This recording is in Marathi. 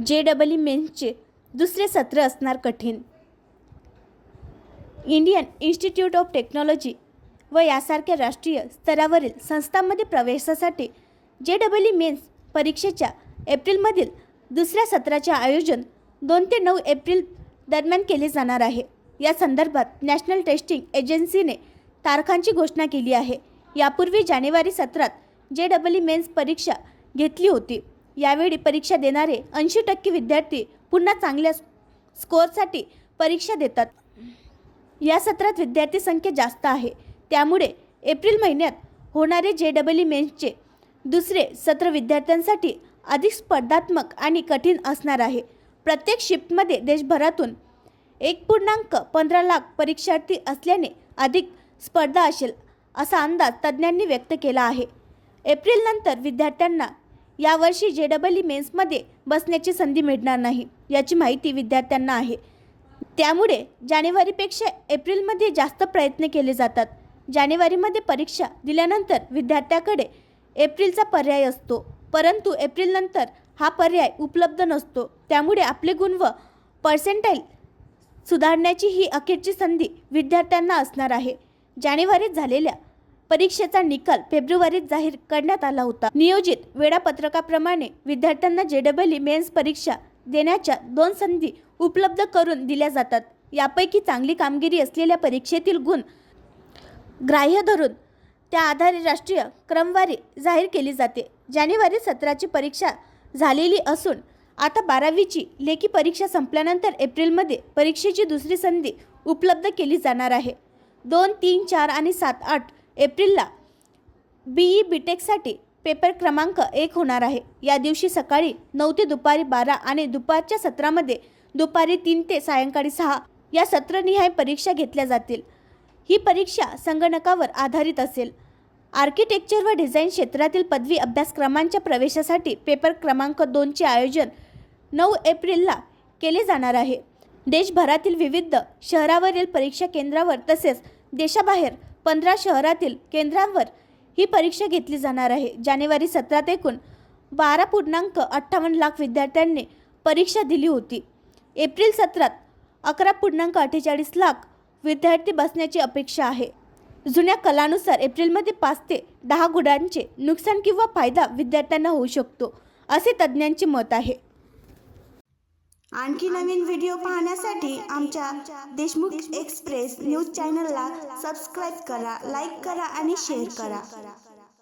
JEE मेन्सचे दुसरे सत्र असणार कठीण। इंडियन इन्स्टिट्यूट ऑफ टेक्नॉलॉजी व यासारख्या राष्ट्रीय स्तरावरील संस्थांमध्ये प्रवेशासाठी JEE मेन्स परीक्षेच्या एप्रिलमधील दुसऱ्या सत्राचे आयोजन 2 ते 9 एप्रिल दरम्यान केले जाणार आहे। या संदर्भात नॅशनल टेस्टिंग एजन्सीने तारखांची घोषणा केली आहे। यापूर्वी जानेवारी सत्रात JEE मेन्स परीक्षा घेतली होती। यावेळी परीक्षा देणारे 80% विद्यार्थी पुन्हा चांगल्या स्कोअरसाठी परीक्षा देतात। या सत्रात विद्यार्थी संख्या जास्त आहे, त्यामुळे एप्रिल महिन्यात होणारे JEE मेन्सचे दुसरे सत्र विद्यार्थ्यांसाठी अधिक स्पर्धात्मक आणि कठीण असणार आहे। प्रत्येक शिफ्टमध्ये देशभरातून 1.15 लाख परीक्षार्थी असल्याने अधिक स्पर्धा असेल असा अंदाज तज्ज्ञांनी व्यक्त केला आहे। एप्रिल नंतर विद्यार्थ्यांना यावर्षी JEE मेन्समध्ये बसण्याची संधी मिळणार नाही, याची माहिती विद्यार्थ्यांना आहे। त्यामुळे जानेवारीपेक्षा एप्रिलमध्ये जास्त प्रयत्न केले जातात। जानेवारीमध्ये परीक्षा दिल्यानंतर विद्यार्थ्याकडे एप्रिलचा पर्याय असतो, परंतु एप्रिलनंतर हा पर्याय उपलब्ध नसतो। त्यामुळे आपले गुण व पर्सेंटाईल सुधारण्याची ही अखेरची संधी विद्यार्थ्यांना असणार आहे। जानेवारीत झालेल्या परीक्षेचा निकाल फेब्रुवारीत जाहीर करण्यात आला होता। नियोजित वेळापत्रकाप्रमाणे विद्यार्थ्यांना JEE मेन्स परीक्षा देण्याच्या 2 संधी उपलब्ध करून दिल्या जातात। यापैकी चांगली कामगिरी असलेल्या परीक्षेतील गुण ग्राह्य धरून त्या आधारे राष्ट्रीय क्रमवारी जाहीर केली जाते। जानेवारी सत्राची परीक्षा झालेली असून आता 12वीची लेखी परीक्षा संपल्यानंतर एप्रिलमध्ये परीक्षेची दुसरी संधी उपलब्ध केली जाणार आहे। 2, 3, 4 आणि 7, 8 एप्रिलला BE BTechसाठी पेपर क्रमांक 1 होणार आहे। या दिवशी सकाळी 9 ते दुपारी 12 आणि दुपारच्या सत्रामध्ये दुपारी 3 ते सायंकाळी 6 या सत्रनिहाय परीक्षा घेतल्या जातील। ही परीक्षा संगणकावर आधारित असेल। आर्किटेक्चर व डिझाईन क्षेत्रातील पदवी अभ्यासक्रमांच्या प्रवेशासाठी पेपर क्रमांक 2 चे आयोजन 9 एप्रिलला केले जाणार आहे। देशभरातील विविध शहरावरील परीक्षा केंद्रावर तसेच देशाबाहेर 15 शहरातील केंद्रांवर ही परीक्षा घेतली जाणार आहे। जानेवारी सत्रात एकूण 12.58 लाख विद्यार्थ्यांनी परीक्षा दिली होती। एप्रिल सत्रात 11.48 लाख विद्यार्थी बसण्याची अपेक्षा आहे। जुन्या कलानुसार एप्रिलमध्ये 5 ते 10 गुणांचे नुकसान किंवा फायदा विद्यार्थ्यांना होऊ शकतो, असे तज्ज्ञांचे मत आहे। आणखी नवीन व्हिडिओ पाहण्यासाठी आमच्या देशमुख एक्सप्रेस न्यूज चॅनलला सबस्क्राईब करा, लाईक करा आणि शेअर करा।